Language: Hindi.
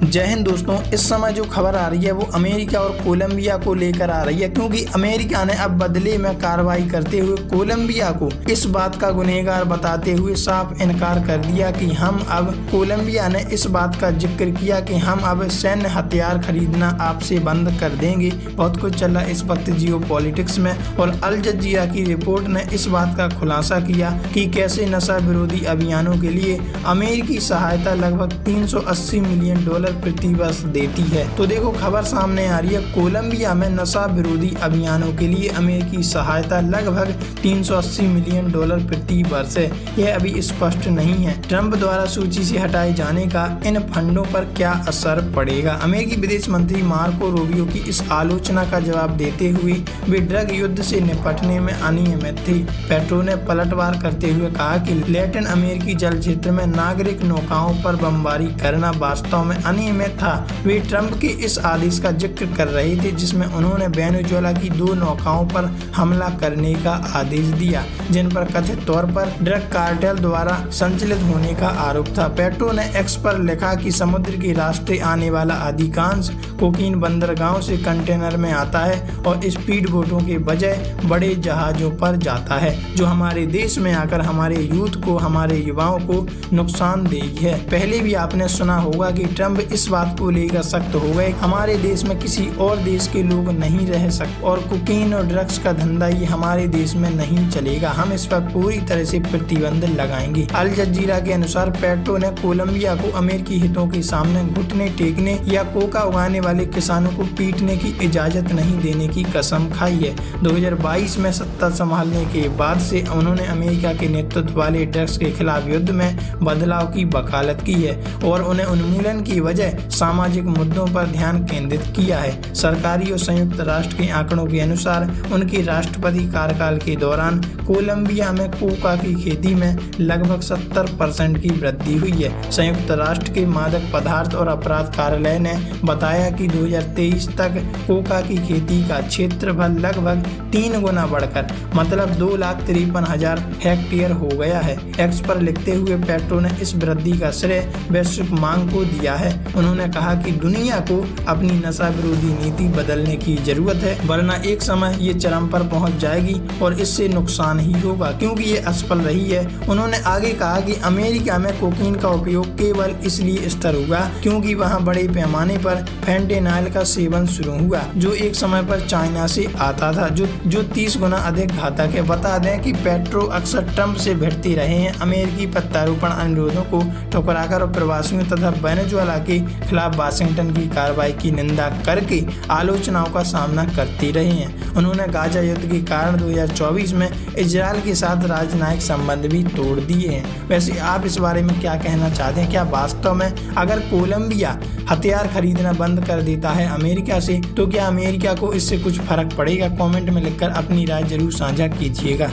जय हिंद दोस्तों, इस समय जो खबर आ रही है वो अमेरिका और कोलंबिया को लेकर आ रही है, क्योंकि अमेरिका ने अब बदले में कार्रवाई करते हुए कोलंबिया को इस बात का गुनहगार बताते हुए साफ इनकार कर दिया कि कोलंबिया ने इस बात का जिक्र किया कि हम अब सैन्य हथियार खरीदना आपसे बंद कर देंगे। बहुत कुछ चल रहा है इस वक्त जियो पॉलिटिक्स में, और अल जजीरा की रिपोर्ट ने इस बात का खुलासा किया कि कैसे नशा विरोधी अभियानों के लिए अमेरिकी सहायता लगभग $380 मिलियन प्रति वर्ष देती है। तो देखो खबर सामने आ रही है, कोलंबिया में नशा विरोधी अभियानों के लिए अमेरिकी सहायता लगभग $380 मिलियन प्रति वर्ष है। यह अभी स्पष्ट नहीं है ट्रंप द्वारा सूची से हटाए जाने का इन फंडों पर क्या असर पड़ेगा। अमेरिकी विदेश मंत्री मार्को रूबियो की इस आलोचना का जवाब देते हुए वे ड्रग युद्ध से निपटने में अनियमित थे। पेट्रो ने पलटवार करते हुए कहा कि लैटिन अमेरिकी जल क्षेत्र में नागरिक नौकाओं पर बमबारी करना वास्तव में अनियमित था। वे ट्रंप के इस आदेश का जिक्र कर रहे थे जिसमें उन्होंने वेनेजुएला की 2 नौकाओं पर हमला करने का आदेश दिया, जिन पर कथित तौर पर ड्रग कार्टेल द्वारा संचालित होने का आरोप था। पेट्रो ने एक्स पर लिखा कि समुद्र के रास्ते आने वाला अधिकांश कोकीन बंदरगाहों से कंटेनर में आता है और स्पीड बोटों के बजाय बड़े जहाजों पर जाता है, जो हमारे देश में आकर हमारे यूथ को, हमारे युवाओं को नुकसानदेह है। पहले भी आपने सुना होगा कि ट्रंप इस बात को लेकर सख्त हो गए, हमारे देश में किसी और देश के लोग नहीं रह सकते और कोकीन और ड्रग्स का धंधा ये हमारे देश में नहीं चलेगा, हम इस पर पूरी तरह से प्रतिबंध लगाएंगे। अल जजीरा के अनुसार पेट्रो ने कोलंबिया को अमेरिकी हितों के सामने घुटने टेकने या कोका उगाने वाले किसानों को पीटने की इजाजत नहीं देने की कसम खाई है। 2022 में सत्ता संभालने के बाद से उन्होंने अमेरिका के नेतृत्व वाले ड्रग्स के खिलाफ युद्ध में बदलाव की वकालत की है और उन्हें उन्मूलन की वजह सामाजिक मुद्दों पर ध्यान केंद्रित किया है। सरकारी और संयुक्त राष्ट्र के आंकड़ों के अनुसार उनके राष्ट्रपति कार्यकाल के दौरान कोलंबिया में कोका की खेती में लगभग 70% की वृद्धि हुई है। संयुक्त राष्ट्र के मादक पदार्थ और अपराध कार्यालय ने बताया कि 2023 तक कोका की खेती का क्षेत्रफल लगभग 3 गुना बढ़कर मतलब 2,53,000 हेक्टेयर हो गया है। एक्स पर लिखते हुए पेट्रो ने इस वृद्धि का श्रेय वैश्विक मांग को दिया है। उन्होंने कहा कि दुनिया को अपनी नशा विरोधी नीति बदलने की जरूरत है, वरना एक समय ये चरम पर पहुंच जाएगी और इससे नुकसान ही होगा, क्योंकि ये असफल रही है। उन्होंने आगे कहा कि अमेरिका में कोकीन का उपयोग केवल इसलिए स्थिर हुआ क्योंकि वहां बड़े पैमाने पर फेंटेनाइल का सेवन शुरू हुआ, जो एक समय पर चाइना से आता था, जो 30 गुना अधिक घातक है। बता दें कि पेट्रो अक्सर ट्रंप से भिड़ते रहे हैं, अमेरिकी प्रत्यारोपण अनुरोधों को ठुकराकर और प्रवासियों तथा वेनेजुएला के खिलाफ वाशिंगटन की कार्रवाई की निंदा करके आलोचनाओं का सामना करते रहे हैं। उन्होंने गाजा युद्ध के कारण 2024 में इजराइल के साथ राजनयिक संबंध भी तोड़ दिए हैं। वैसे आप इस बारे में क्या कहना चाहते हैं? क्या वास्तव में अगर कोलंबिया हथियार खरीदना बंद कर देता है अमेरिका से, तो क्या अमेरिका को इससे कुछ फर्क पड़ेगा? कमेंट में लिखकर अपनी राय जरूर साझा कीजिएगा।